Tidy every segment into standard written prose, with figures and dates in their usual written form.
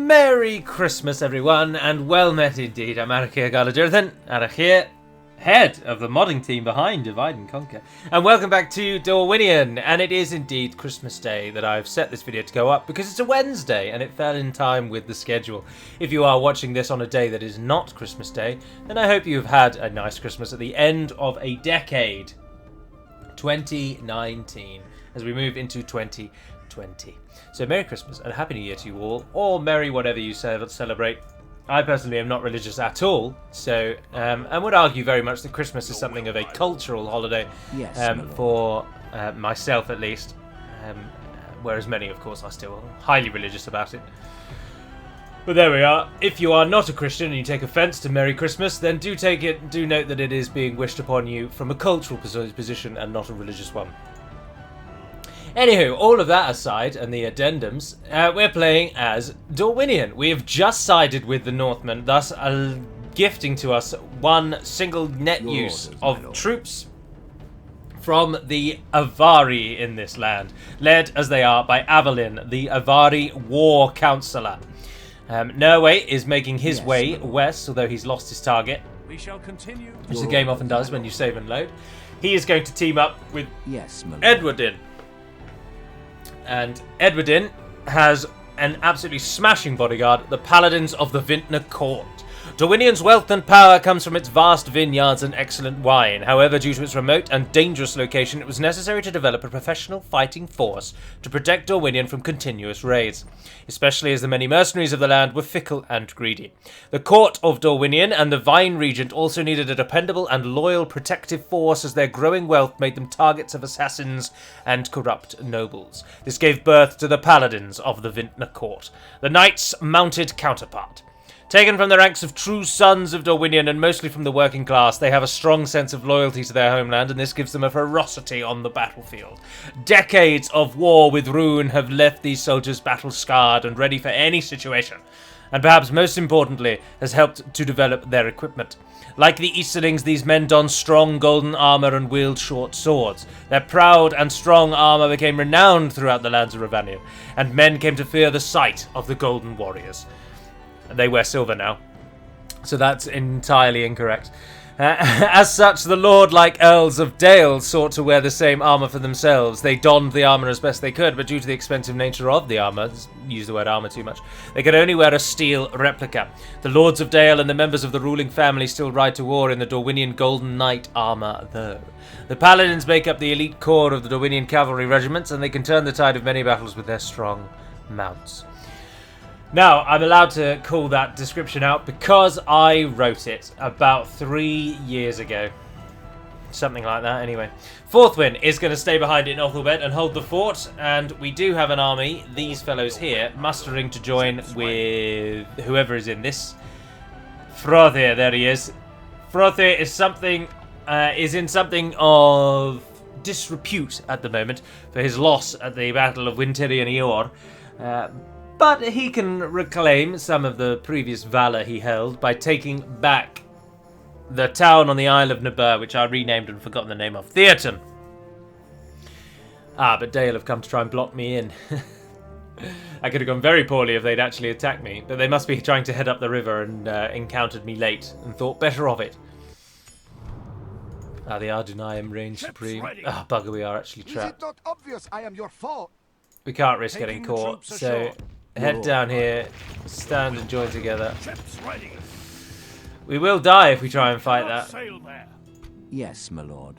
Merry Christmas, everyone, and well met indeed. I'm Arach here, Jonathan. Arach here, head of the modding team behind Divide and Conquer. And welcome back to Dorwinion. And it is indeed Christmas Day that I've set this video to go up because it's a Wednesday and it fell in time with the schedule. If you are watching this on a day that is not Christmas Day, then I hope you've had a nice Christmas at the end of a decade. 2019, as we move into 2020. So Merry Christmas and Happy New Year to you all, or Merry whatever you celebrate. I personally am not religious at all, so I would argue very much that Christmas is something of a cultural holiday, for myself at least, whereas many of course are still highly religious about it. But there we are. If you are not a Christian and you take offence to Merry Christmas, then do note that it is being wished upon you from a cultural position and not a religious one. Anywho, all of that aside, and the addendums, we're playing as Dorwinion. We have just sided with the Northmen, thus gifting to us one single net use of troops from the Avari in this land, led as they are by Avalyn, the Avari War Councillor. Norway is making his way west, although he's lost his target, which the game often does when you save and load. He is going to team up with Edwardin. And Edwardin has an absolutely smashing bodyguard, the Paladins of the Vintner Court. Dorwinion's wealth and power comes from its vast vineyards and excellent wine. However, due to its remote and dangerous location, it was necessary to develop a professional fighting force to protect Dorwinion from continuous raids, especially as the many mercenaries of the land were fickle and greedy. The court of Dorwinion and the Vine Regent also needed a dependable and loyal protective force, as their growing wealth made them targets of assassins and corrupt nobles. This gave birth to the Paladins of the Vintner Court, the Knight's mounted counterpart. Taken from the ranks of true sons of Dorwinion and mostly from the working class, they have a strong sense of loyalty to their homeland, and this gives them a ferocity on the battlefield. Decades of war with Rune have left these soldiers battle-scarred and ready for any situation, and perhaps most importantly, has helped to develop their equipment. Like the Easterlings, these men don strong golden armour and wield short swords. Their proud and strong armour became renowned throughout the lands of Ravanion, and men came to fear the sight of the golden warriors. They wear silver now, so that's entirely incorrect. As such, the lord-like Earls of Dale sought to wear the same armour for themselves. They donned the armour as best they could, but due to the expensive nature of the armour, use the word armour too much, they could only wear a steel replica. The Lords of Dale and the members of the ruling family still ride to war in the Dorwinion Golden Knight armour, though. The Paladins make up the elite core of the Dorwinion cavalry regiments, and they can turn the tide of many battles with their strong mounts. Now, I'm allowed to call that description out because I wrote it about 3 years ago. Something like that, anyway. Forthwin is going to stay behind in Othelbed and hold the fort, and we do have an army, these fellows here, mustering to join with whoever is in this. Frother, there he is. Frother is in something of disrepute at the moment for his loss at the Battle of Unreleased. But he can reclaim some of the previous valour he held by taking back the town on the Isle of Nabur, which I renamed and forgotten the name of, Theaton. But Dale have come to try and block me in. I could have gone very poorly if they'd actually attacked me, but they must be trying to head up the river and encountered me late and thought better of it. They are denying reign supreme. Bugger, we are actually trapped. Is it not obvious I am your fault? We can't risk getting caught, so head down here, stand and join together. We will die if we try and fight that. Yes, my lord.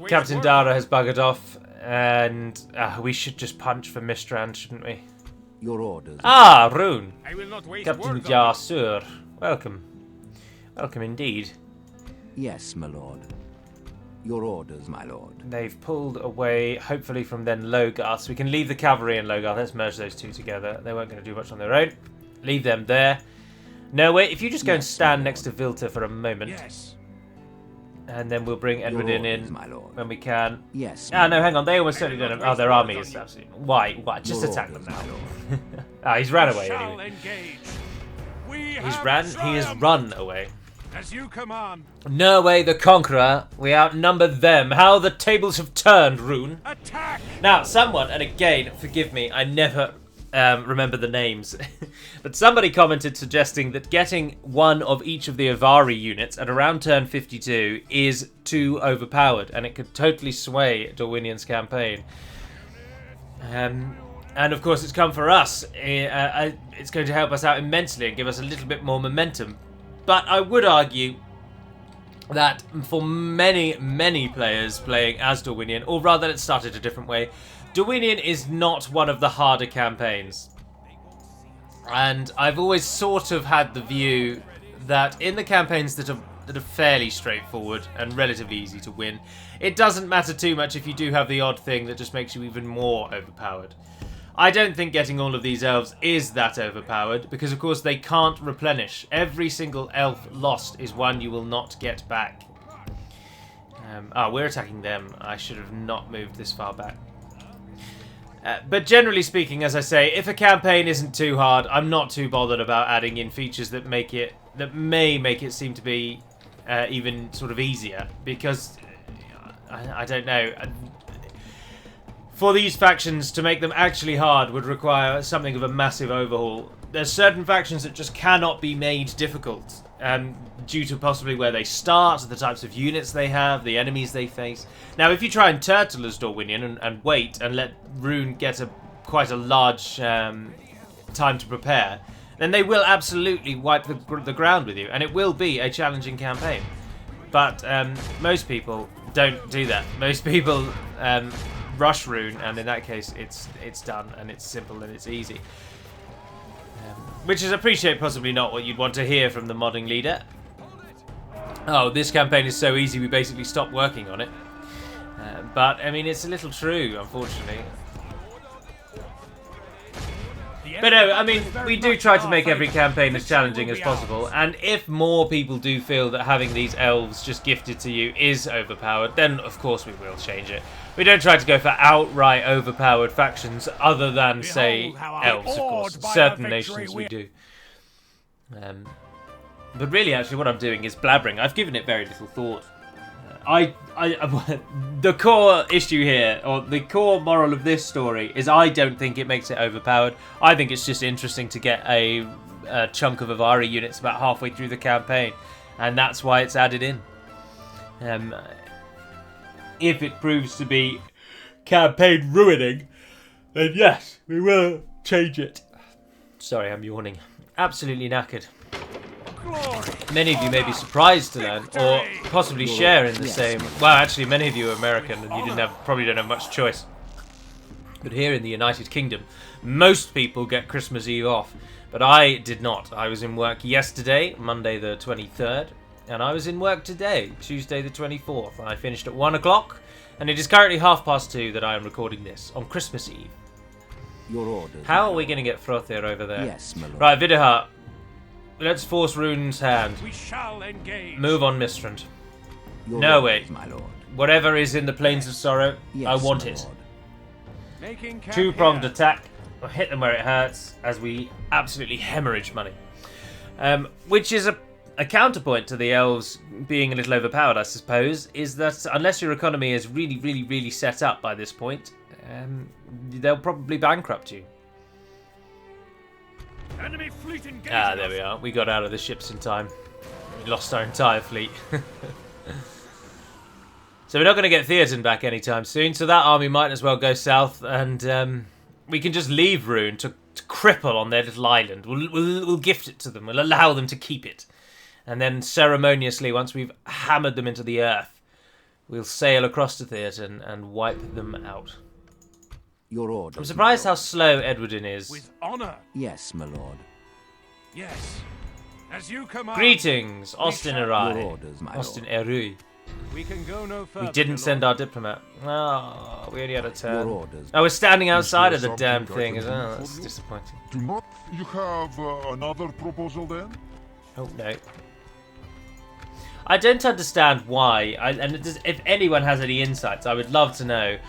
Captain Dara has buggered off, and we should just punch for Mistrand, shouldn't we? Your orders. Rune. Captain Jarsur. Welcome. Welcome indeed. Yes, my lord. Your orders, my lord. They've pulled away, hopefully, from then Logarth, so we can leave the cavalry in Logarth. Let's merge those two together. They weren't going to do much on their own. Leave them there. No, wait, if you just go and stand next to Vilta for a moment. Yes. And then we'll bring Edwardin in when we can. Yes. No, hang on. They almost certainly don't. Oh, their army is absolutely... Why? Just attack them now. He's ran away anyway. He has run away. As you command. Norway the Conqueror, we outnumber them. How the tables have turned, Rune. Attack! Now, someone, and again, forgive me, I never remember the names. But somebody commented suggesting that getting one of each of the Ery units at around turn 52 is too overpowered, and it could totally sway Dorwinion's campaign. And of course, it's come for us. It's going to help us out immensely and give us a little bit more momentum. But I would argue that for many, many players playing as Dorwinion, or rather, let's start it a different way, Dorwinion is not one of the harder campaigns. And I've always sort of had the view that in the campaigns that are fairly straightforward and relatively easy to win, it doesn't matter too much if you do have the odd thing that just makes you even more overpowered. I don't think getting all of these elves is that overpowered, because of course they can't replenish. Every single elf lost is one you will not get back. We're attacking them. I should have not moved this far back. But generally speaking, as I say, if a campaign isn't too hard, I'm not too bothered about adding in features that may make it seem to be even sort of easier, because I don't know. For these factions, to make them actually hard would require something of a massive overhaul. There's certain factions that just cannot be made difficult, due to possibly where they start, the types of units they have, the enemies they face. Now, if you try and turtle as Dorwinion and wait and let Rune get quite a large time to prepare, then they will absolutely wipe the ground with you, and it will be a challenging campaign. But most people don't do that. Most people rush Rune, and in that case, it's done, and it's simple, and it's easy. Which is, appreciate, possibly not what you'd want to hear from the modding leader. Oh, this campaign is so easy, we basically stopped working on it. But, I mean, it's a little true, unfortunately. But no, I mean, we do try to make every campaign as challenging as possible, and if more people do feel that having these elves just gifted to you is overpowered, then of course we will change it. We don't try to go for outright overpowered factions other than, say, elves, of course. Certain nations we do. But really, actually, what I'm doing is blabbering. I've given it very little thought. The core issue here, or the core moral of this story, is I don't think it makes it overpowered. I think it's just interesting to get a chunk of Ery units about halfway through the campaign, and that's why it's added in. If it proves to be campaign ruining, then yes, we will change it. Sorry, I'm yawning. Absolutely knackered. Many of you may be surprised to learn, or possibly share in the same. Well, actually, many of you are American, and you probably don't have much choice. But here in the United Kingdom, most people get Christmas Eve off, but I did not. I was in work yesterday, Monday the 23rd, and I was in work today, Tuesday the 24th. I finished at 1 o'clock, and it is currently 2:30 that I am recording this on Christmas Eve. Your orders. How are we going to get Frothier over there? Yes, my lord. Right, Vidihar. Let's force Rune's hand. We shall engage. Move on, Mistrand. Your No, orders, wait. my lord. Whatever is in the Plains of Sorrow, Yes, I want my it. lord. Making camp Two-pronged here. attack. I'll hit them where it hurts, as we absolutely hemorrhage money. Which is a counterpoint to the elves being a little overpowered, I suppose, is that unless your economy is really, really, really set up by this point, they'll probably bankrupt you. Enemy fleet engaging There we are. We got out of the ships in time. We lost our entire fleet. So we're not going to get Theoden back anytime soon, so that army might as well go south, and we can just leave Rune to cripple on their little island. We'll gift it to them. We'll allow them to keep it. And then ceremoniously, once we've hammered them into the earth, we'll sail across to Theoden and wipe them out. Your orders. I'm surprised how slow Edwardin is. with honor. Yes, my lord. Yes. As you command. Greetings, Your Ost-in-Ery. orders, my lord. Ost-in-Ery. We can go no further. We didn't my send lord. our diplomat. Oh, we only had a Your turn. orders. Oh, we're standing outside of the something damn I thing can as do well. for That's you? disappointing. Do not you have another proposal then? Oh, no. I don't understand why, if anyone has any insights, I would love to know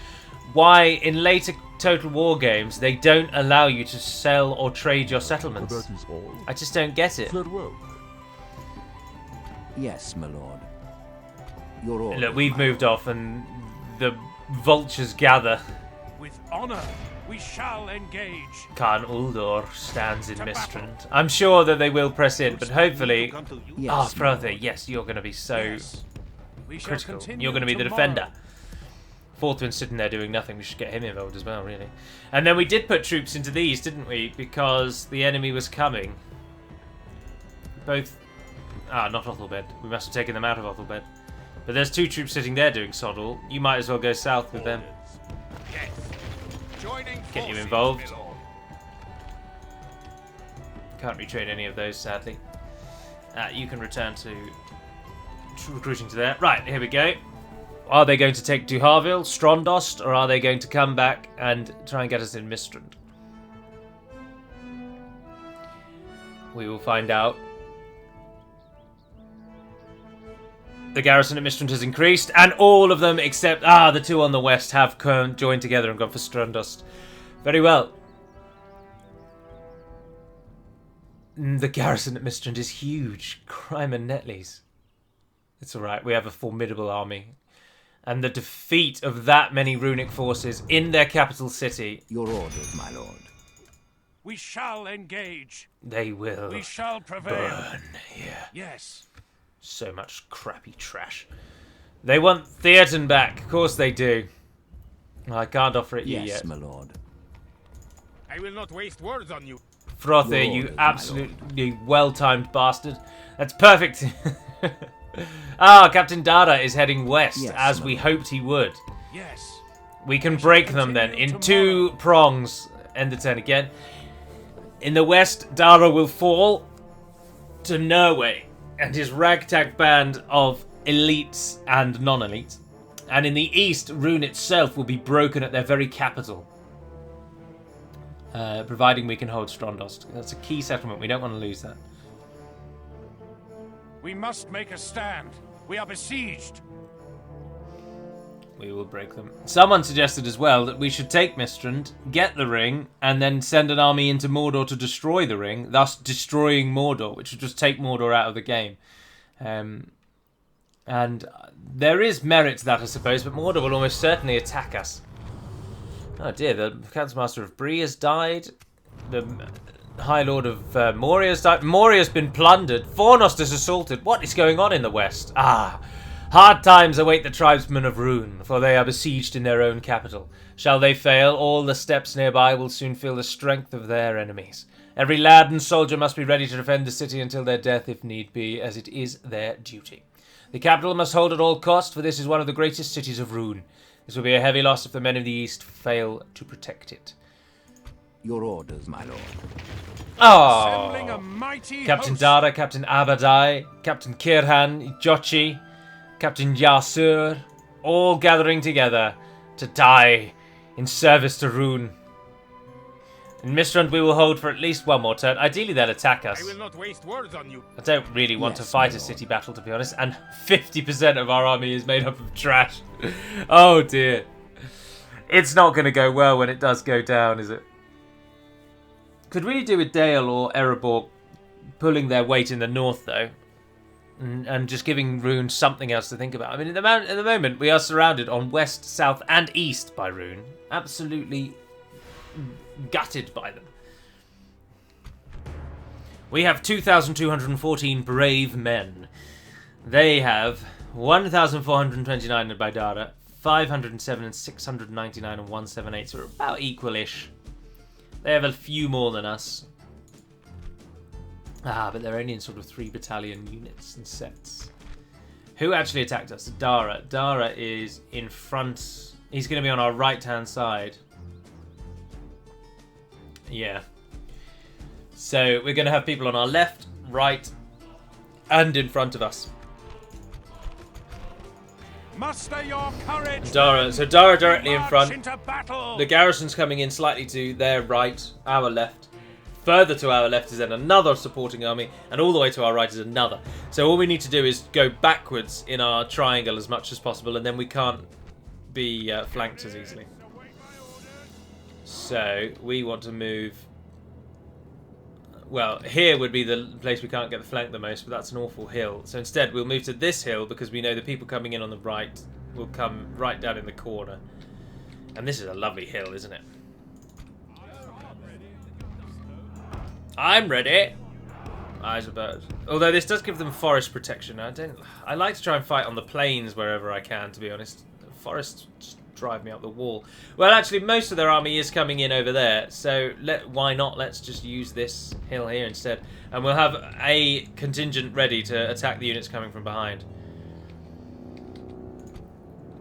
why in later Total War games they don't allow you to sell or trade your settlements. That is all. I just don't get it. Farewell. Yes, my lord. Your orders. Look, we've my moved off and the vultures gather. With honor. We shall engage. Khan Uldor stands in Mistrand. I'm sure that they will press in, but hopefully... Yes, brother, yes, you're going to be so Yes. We shall critical. continue You're going to be the tomorrow. defender. Forthwin's sitting there doing nothing. We should get him involved as well, really. And then we did put troops into these, didn't we? Because the enemy was coming. Both... not Othelbed. We must have taken them out of Othelbed. But there's 2 troops sitting there doing sod all. You might as well go south with them. Yes. Joining Get you forces, involved. my lord. Can't retrain any of those, sadly. You can return to recruiting to there. Right, here we go. Are they going to take Duharville, Strondost, or are they going to come back and try and get us in Mistrand? We will find out. The garrison at Mistrand has increased, and all of them except the 2 on the west have joined together and gone for Strondost. Very well. The garrison at Mistrand is huge. Crime and Netley's. It's alright, we have a formidable army. And the defeat of that many runic forces in their capital city... Your orders, my lord. We shall engage. They will We shall prevail. burn here. Yes. So much crappy trash. They want Theaton back. Of course they do. I can't offer it you Yes, yet. my lord. I will not waste words on you. Frother, Your you orders, my absolutely well-timed bastard. That's perfect. Captain Dada is heading west, Yes, as my we lord. hoped he would. Yes. We can We shall break them then continue in tomorrow. 2 prongs. End the turn again. In the west, Dara will fall to Norway and his ragtag band of elites and non-elites. And in the east, Rune itself will be broken at their very capital. Providing we can hold Strondost. That's a key settlement. We don't want to lose that. We must make a stand. We are besieged. We will break them. Someone suggested as well that we should take Mistrand, get the ring, and then send an army into Mordor to destroy the ring, thus destroying Mordor, which would just take Mordor out of the game. And there is merit to that, I suppose, but Mordor will almost certainly attack us. Oh dear, the Councilmaster of Bree has died. The High Lord of Moria's died. Moria's been plundered. Fornost is assaulted. What is going on in the west? Hard times await the tribesmen of Rune, for they are besieged in their own capital. Shall they fail, all the steppes nearby will soon feel the strength of their enemies. Every lad and soldier must be ready to defend the city until their death, if need be, as it is their duty. The capital must hold at all cost, for this is one of the greatest cities of Rune. This will be a heavy loss if the men of the East fail to protect it. Your orders, my lord. Assembling a mighty Captain host. Dara, Captain Abadai, Captain Kirhan, Jochi, Captain Yasur, all gathering together to die in service to Rune. In Mistrand we will hold for at least 1 more turn. Ideally they'll attack us. I will not waste words on you. I don't really want to Yes, fight my a lord. city battle, to be honest, and 50% of our army is made up of trash. Oh dear. It's not going to go well when it does go down, is it? Could really do with Dale or Erebor pulling their weight in the north, though, and just giving Rune something else to think about. I mean, at the moment, we are surrounded on west, south, and east by Rune. Absolutely gutted by them. We have 2,214 brave men. They have 1,429 by Dara, 507 and 699 and 178, so we're about equal-ish. They have a few more than us. But they're only in sort of 3 battalion units and sets. Who actually attacked us? Dara. Dara is in front. He's going to be on our right-hand side. Yeah. So we're going to have people on our left, right, and in front of us. Muster your courage. Dara. So Dara directly in March front. into battle. The garrison's coming in slightly to their right, our left. Further to our left is then another supporting army, and all the way to our right is another. So all we need to do is go backwards in our triangle as much as possible, and then we can't be flanked as easily. So we want to move... Well, here would be the place we can't get the flank the most, but that's an awful hill. So instead we'll move to this hill, because we know the people coming in on the right will come right down in the corner. And this is a lovely hill, isn't it? I'm ready. I suppose. Although this does give them forest protection. I like to try and fight on the plains wherever I can, to be honest. The forests just drive me up the wall. Well, actually, most of their army is coming in over there, so why not? Let's just use this hill here instead. And we'll have a contingent ready to attack the units coming from behind.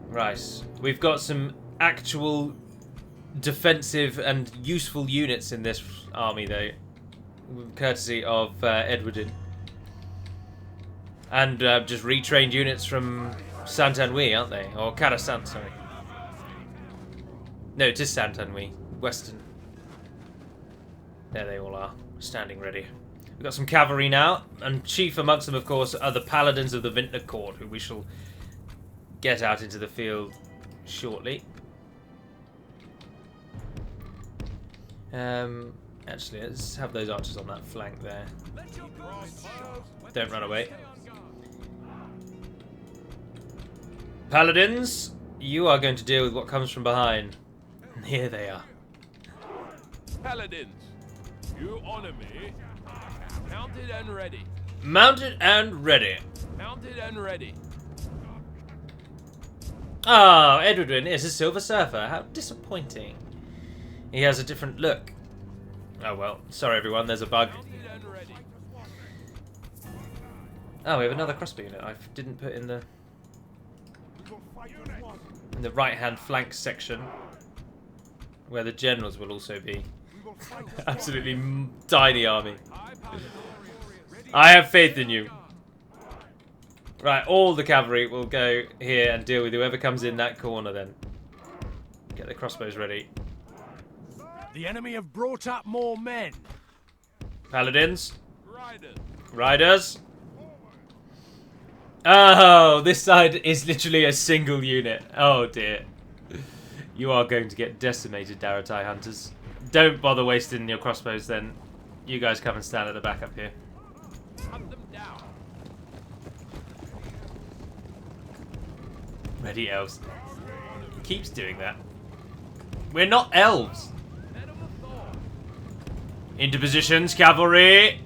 Right. We've got some actual defensive and useful units in this army, though. Courtesy of Edwardin. And just retrained units from Saint-Ery, aren't they? Or Carasant, sorry. No, it is Saint-Ery. Western. There they all are, standing ready. We've got some cavalry now, and chief amongst them, of course, are the Paladins of the Vintner Court, who we shall get out into the field shortly. Actually, let's have those archers on that flank there. Don't run away. Paladins, you are going to deal with what comes from behind. Here they are. Paladins, you honor me. Mounted and ready. Mounted and ready. Mounted and ready. Ah, Edwardin is a Silver Surfer. How disappointing. He has a different look. Oh well, sorry everyone, there's a bug. Oh, we have another crossbow unit I didn't put in the right-hand flank section, where the generals will also be. Absolutely tiny army. I have faith in you. Right, all the cavalry will go here and deal with whoever comes in that corner then. Get the crossbows ready. The enemy have brought up more men. Paladins. Riders. Oh, this side is literally a single unit. Oh dear. You are going to get decimated, Daratai hunters. Don't bother wasting your crossbows then. You guys come and stand at the back up here. Hunt them down. Ready, elves. He keeps doing that. We're not elves. Into positions, cavalry.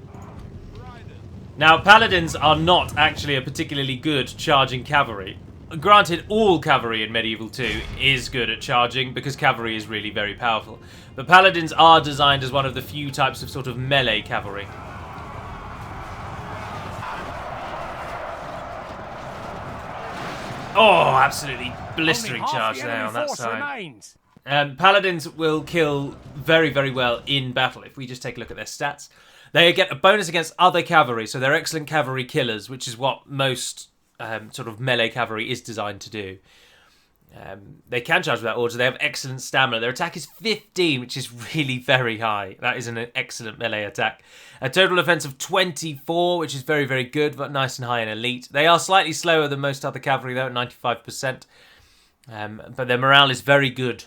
Now, paladins are not actually a particularly good charging cavalry. Granted, all cavalry in Medieval 2 is good at charging because cavalry is really very powerful. But paladins are designed as one of the few types of sort of melee cavalry. Oh, absolutely blistering charge there on that side. Paladins will kill very, very well in battle. If we just take a look at their stats, they get a bonus against other cavalry, so they're excellent cavalry killers, which is what most sort of melee cavalry is designed to do. They can charge without order. They have excellent stamina. Their attack is 15, which is really very high. That is an excellent melee attack. A total offense of 24, which is very, very good, but nice and high in elite. They are slightly slower than most other cavalry, though, at 95%. But their morale is very good.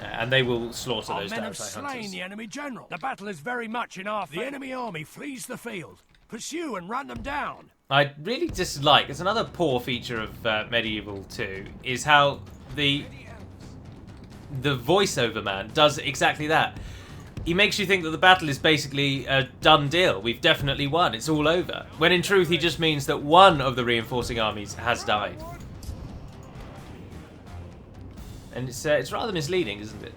And they will slaughter those men have Daratai slain hunters. the enemy general. The battle is very much in our favor. The enemy army flees the field. Pursue and run them down. I really dislike, it's another poor feature of Medieval 2, is how the voiceover man does exactly that. He makes you think that the battle is basically a done deal. We've definitely won. It's all over. When in truth, he just means that one of the reinforcing armies has died. And it's rather misleading, isn't it?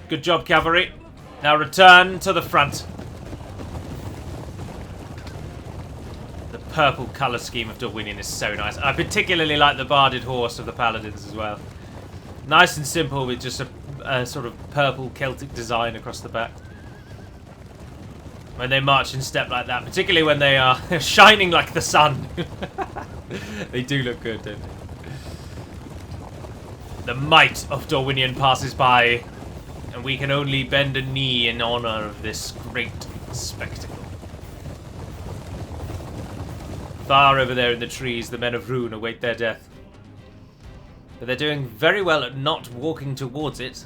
Good job, cavalry. Now return to the front. The purple colour scheme of Dorwinion is so nice. I particularly like the barded horse of the Paladins as well. Nice and simple with just a sort of purple Celtic design across the back. When they march in step like that, particularly when they are shining like the sun. They do look good, don't they? The might of Dorwinion passes by, and we can only bend a knee in honor of this great spectacle. Far over there in the trees, the men of Rune await their death. But they're doing very well at not walking towards it.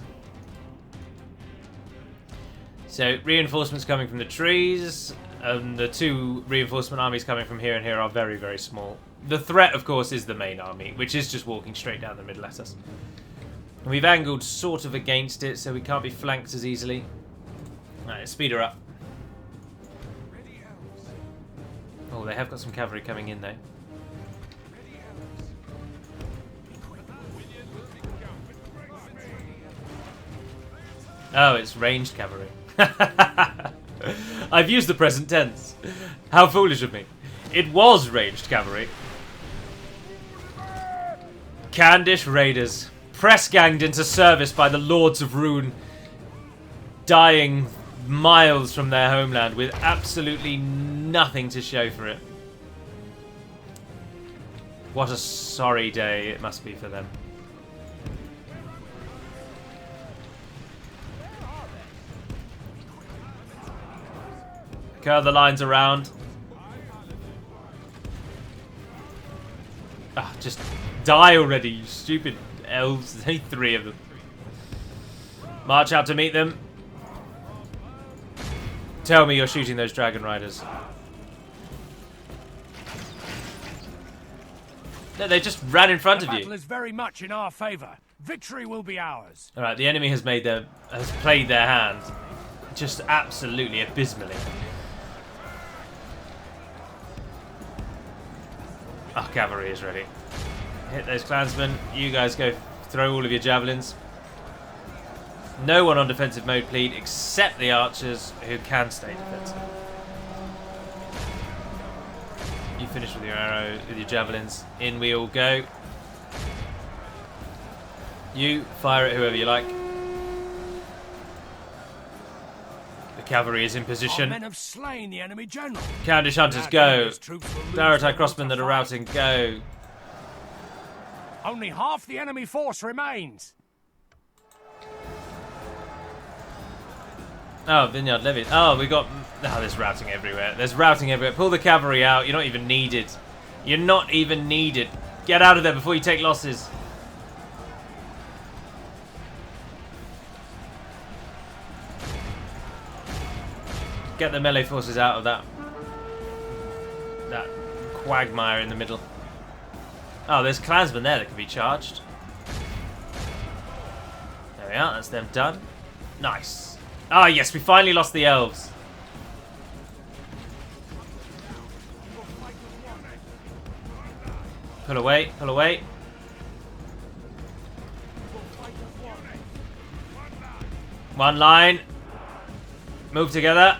So, reinforcements coming from the trees, and the two reinforcement armies coming from here and here are very, very small. The threat, of course, is the main army, which is just walking straight down the middle at us. We've angled sort of against it, so we can't be flanked as easily. Alright, let's speed her up. Oh, they have got some cavalry coming in, though. Oh, it's ranged cavalry. I've used the present tense. How foolish of me. It was ranged cavalry. Candish raiders. Press-ganged into service by the Lords of Rune. Dying miles from their homeland with absolutely nothing to show for it. What a sorry day it must be for them. Curl the lines around. Ah, just die already, you stupid elves. There's only 3 of them. March out to meet them. Tell me you're shooting those dragon riders. No, they just ran in front of you. The battle is very much in our favor. Victory will be ours. All right, the enemy has played their hand, just absolutely abysmally. Oh, cavalry is ready. Hit those clansmen. You guys go throw all of your javelins. No one on defensive mode, please, except the archers who can stay defensive. You finish with your arrow, with your javelins. In we all go. You fire at whoever you like. The cavalry is in position. Our men have slain the enemy general. Candish hunters, go. Darotai crossmen that are routing, go. Only half the enemy force remains. Oh, Vineyard Levy. Oh, we got... Oh, there's routing everywhere. There's routing everywhere. Pull the cavalry out. You're not even needed. You're not even needed. Get out of there before you take losses. Get the melee forces out of that quagmire in the middle. Oh, there's clansmen there that can be charged. There we are. That's them done. Nice. Ah, yes, we finally lost the elves. Pull away, pull away. One line. Move together.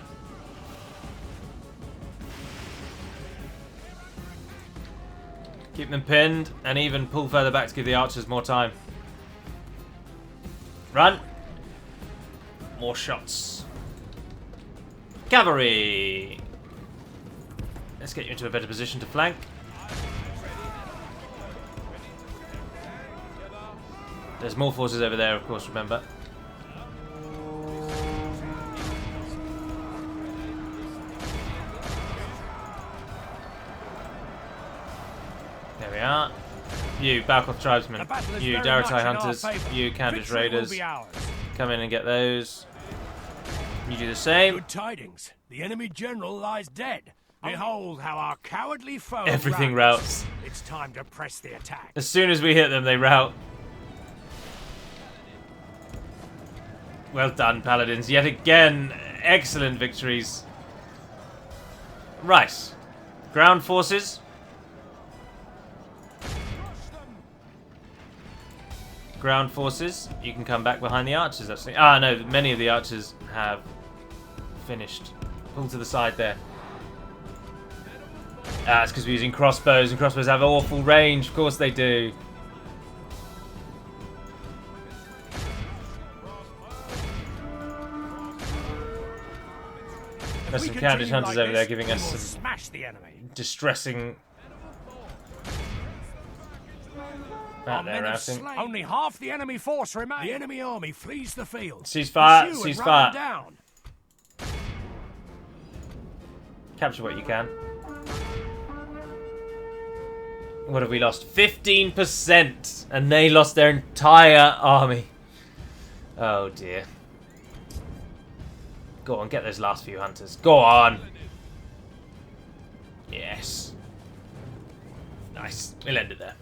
Keep them pinned and even pull further back to give the archers more time. Run. More shots. Cavalry. Let's get you into a better position to flank. There's more forces over there, of course, remember. There we are. You, Balkoth tribesmen. You, Darotai hunters. You, Candish raiders. Come in and get those. You do the same. Good tidings. The enemy general lies dead. Behold how our cowardly foe Everything routes. It's time to press the attack. As soon as we hit them, they rout. Well done, Paladins. Yet again, excellent victories. Right. Ground forces. Ground forces. You can come back behind the archers, actually. Ah, no. Many of the archers have finished. Pull to the side there. Ah, it's because we're using crossbows, and crossbows have awful range. Of course they do. There's some Candish hunters over there giving us some distressing... they're routing. Only half the enemy force remains. The enemy army flees the field. Ceasefire, ceasefire. Capture what you can. What have we lost? 15%! And they lost their entire army. Oh dear. Go on, get those last few hunters. Go on! Yes. Nice. We'll end it there.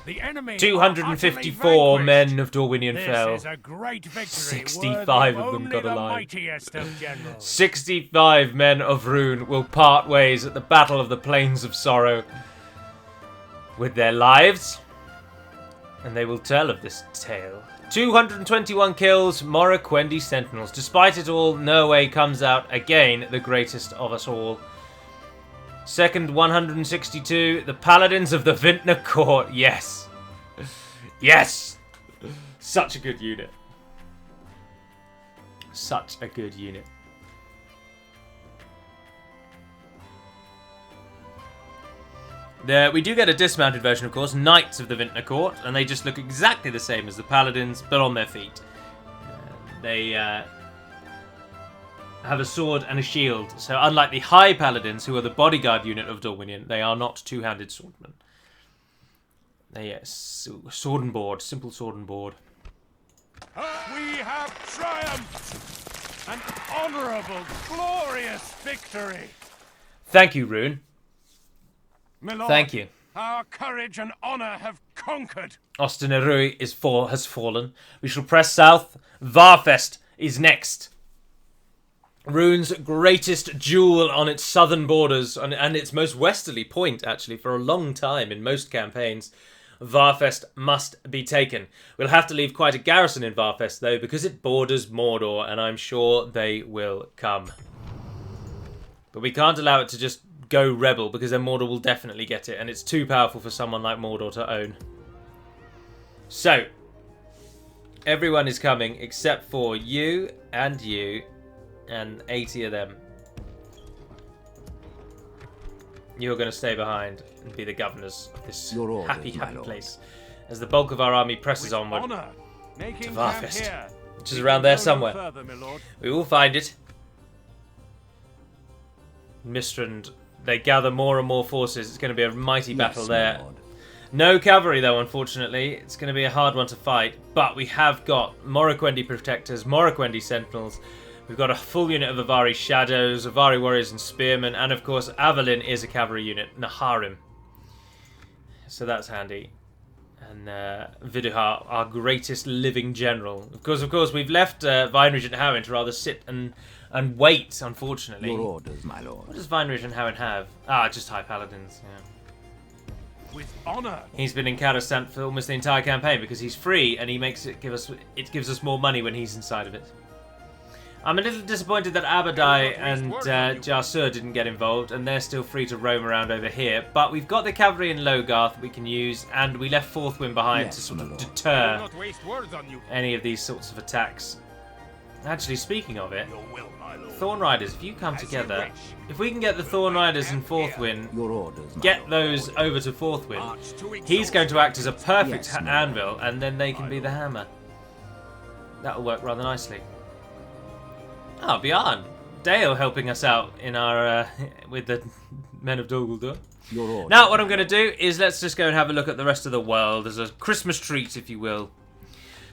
The enemy are 254 utterly vanquished. men of Dorwinion This fell. is a great victory, 65 worthy of them only got the alive. mightiest of generals. 65 men of Rune will part ways at the Battle of the Plains of Sorrow with their lives, and they will tell of this tale. 221 kills, Morroquendi Sentinels. Despite it all, Norway comes out again the greatest of us all. Second, 162, the Paladins of the Vintner Court. Yes. Yes! Such a good unit. Such a good unit. We do get a dismounted version, of course, Knights of the Vintner Court, and they just look exactly the same as the Paladins, but on their feet. They have a sword and a shield, so unlike the High Paladins, who are the bodyguard unit of Dorwinion, they are not two-handed swordmen. Sword and board, simple sword and board. We have triumphed! An honourable, glorious victory! Thank you, Rune. My lord, Thank you. Our courage and honour have conquered. Ost-in-Ery has fallen. We shall press south. Varfest is next. Rune's greatest jewel on its southern borders, and its most westerly point, actually, for a long time in most campaigns. Varfest must be taken. We'll have to leave quite a garrison in Varfest, though, because it borders Mordor, and I'm sure they will come. But we can't allow it to just go rebel, because then Mordor will definitely get it, and it's too powerful for someone like Mordor to own. So, everyone is coming except for you and 80 of them. You're going to stay behind and be the governors of this happy place, as the bulk of our army presses onward to Varfest, which is around there somewhere. We will find it. Mistrand, they gather more and more forces. It's going to be a mighty battle there. No cavalry, though, unfortunately. It's going to be a hard one to fight. But we have got Morroquendi Protectors, Morroquendi Sentinels. We've got a full unit of Avari Shadows, Avari Warriors and Spearmen. And, of course, Avalyn is a cavalry unit, Naharim. So that's handy. And Viduhar, our greatest living general. Of course, we've left Weinregent Howin to rather sit and wait, unfortunately. Your orders, my lord. What does Weinregent Howin have? Just High Paladins, yeah. With honour. He's been in Coruscant for almost the entire campaign because he's free and he makes it gives us more money when he's inside of it. I'm a little disappointed that Abadai and Jarsur didn't get involved, and they're still free to roam around over here. But we've got the cavalry in Logarth we can use, and we left Forthwind behind to sort of deter any of these sorts of attacks. Actually, speaking of it, Thorn Riders, if you come together, if we can get the Thorn Riders and Forthwind, get those over to Forthwind, he's going to act as a perfect anvil, and then they can be the hammer. That'll work rather nicely. Oh, Bjorn, Dale helping us out in our with the Men of Dol Guldur. Now, what I'm going to do is let's just go and have a look at the rest of the world as a Christmas treat, if you will.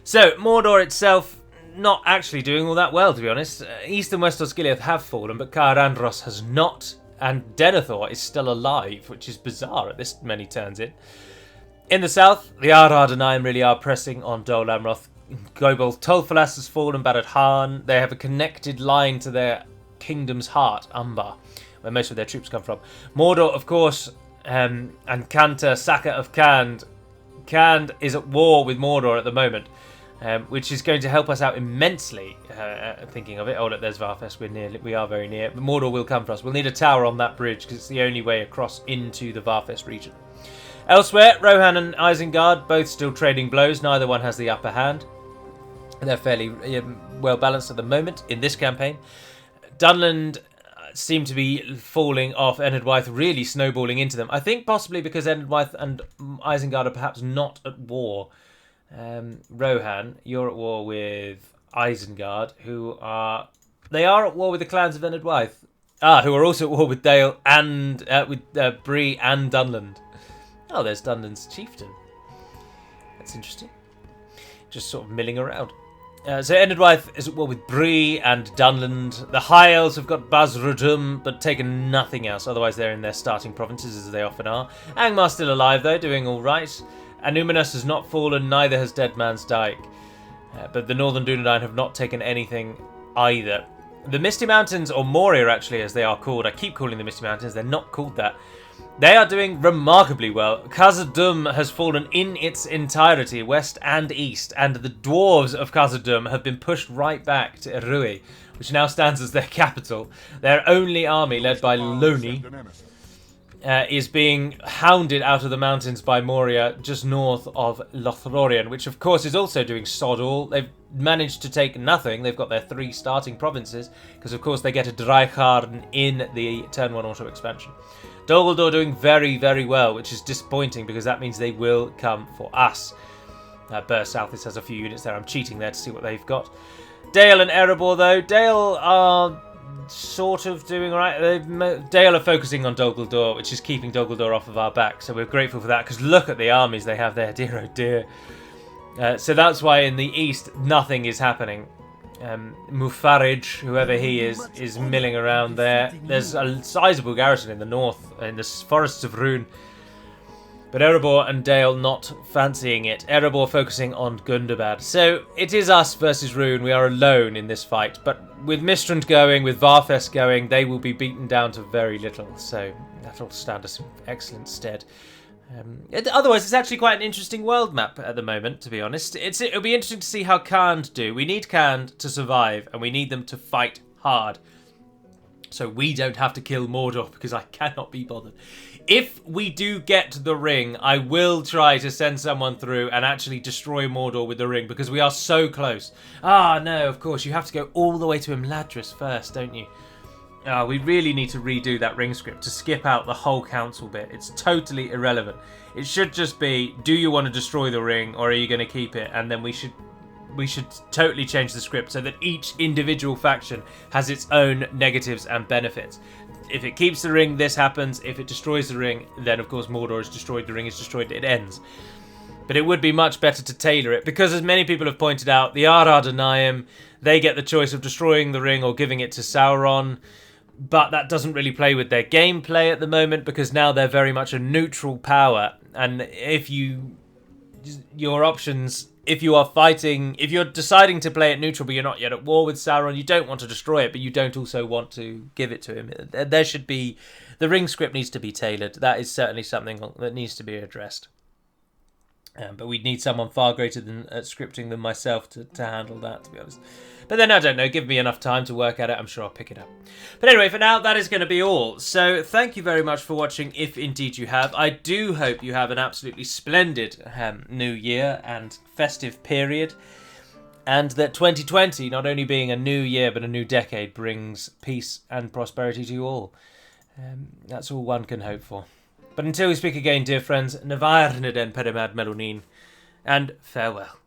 So, Mordor itself, not actually doing all that well, to be honest. East and West Osgiliath have fallen, but Caer Andros has not, and Denethor is still alive, which is bizarre at this many turns in. In the south, the Ard-Ardenheim really are pressing on Dol Amroth. Gobel Tolfalas has fallen, Barad Han. They have a connected line to their kingdom's heart, Umbar, where most of their troops come from. Mordor, of course, and Kanta, Saka of Khand. Khand is at war with Mordor at the moment, which is going to help us out immensely, thinking of it. Oh, look, there's Varfest. We are very near. But Mordor will come for us. We'll need a tower on that bridge, because it's the only way across into the Varfest region. Elsewhere, Rohan and Isengard, both still trading blows. Neither one has the upper hand. They're fairly well balanced at the moment in this campaign. Dunland seem to be falling off. Enedwyth really snowballing into them. I think possibly because Enedwyth and Isengard are perhaps not at war. Rohan, you're at war with Isengard, they are at war with the clans of Enedwyth. Who are also at war with Dale and with Bree and Dunland. Oh, there's Dunland's chieftain. That's interesting. Just sort of milling around. So Enedwyth is at war with Bree and Dunland. The High Elves have got Basrudum, but taken nothing else. Otherwise, they're in their starting provinces, as they often are. Angmar's still alive, though, doing all right. Anuminus has not fallen, neither has Dead Man's Dyke. But the Northern Dunedain have not taken anything either. The Misty Mountains, or Moria actually as they are called, I keep calling them Misty Mountains, they're not called that. They are doing remarkably well. Khazad-dûm has fallen in its entirety, west and east, and the dwarves of Khazad-dûm have been pushed right back to Ery, which now stands as their capital. Their only army, led by Loni, is being hounded out of the mountains by Moria, just north of Lothlorien, which of course is also doing sod all. They've managed to take nothing. They've got their 3 starting provinces, because of course they get a Dreichharn in the Turn 1 auto expansion. Dol Guldur doing very, very well, which is disappointing because that means they will come for us. Burst South has a few units there. I'm cheating there to see what they've got. Dale and Erebor, though. Dale are sort of doing alright. Dale are focusing on Dol Guldur, which is keeping Dol Guldur off of our back. So we're grateful for that, because look at the armies they have there. Dear oh dear. So that's why in the east nothing is happening. Mufarij, whoever he is milling around there. There's a sizable garrison in the north, in the forests of Rune. But Erebor and Dale not fancying it. Erebor focusing on Gundabad. So it is us versus Rune. We are alone in this fight. But with Mistrand going, with Varfest going, they will be beaten down to very little. So that'll stand us in excellent stead. Otherwise, it's actually quite an interesting world map at the moment, to be honest. It'll be interesting to see how Khand do. We need Khand to survive, and we need them to fight hard. So we don't have to kill Mordor, because I cannot be bothered. If we do get the ring, I will try to send someone through and actually destroy Mordor with the ring, because we are so close. Ah, no, of course, you have to go all the way to Imladris first, don't you? We really need to redo that ring script to skip out the whole council bit. It's totally irrelevant. It should just be, do you want to destroy the ring or are you going to keep it? And then we should totally change the script so that each individual faction has its own negatives and benefits. If it keeps the ring, this happens. If it destroys the ring, then of course Mordor is destroyed, the ring is destroyed, it ends. But it would be much better to tailor it, because as many people have pointed out, the Arad Anaim, they get the choice of destroying the ring or giving it to Sauron. But that doesn't really play with their gameplay at the moment, because now they're very much a neutral power. And if your options, if you're deciding to play it neutral but you're not yet at war with Sauron, you don't want to destroy it, but you don't also want to give it to him. The ring script needs to be tailored. That is certainly something that needs to be addressed. But we'd need someone far greater at scripting than myself to handle that, to be honest. But then, I don't know, give me enough time to work at it, I'm sure I'll pick it up. But anyway, for now, that is going to be all. So, thank you very much for watching, if indeed you have. I do hope you have an absolutely splendid new year and festive period. And that 2020, not only being a new year, but a new decade, brings peace and prosperity to you all. That's all one can hope for. But until we speak again, dear friends, Navarneden Perimad Melonin, and farewell.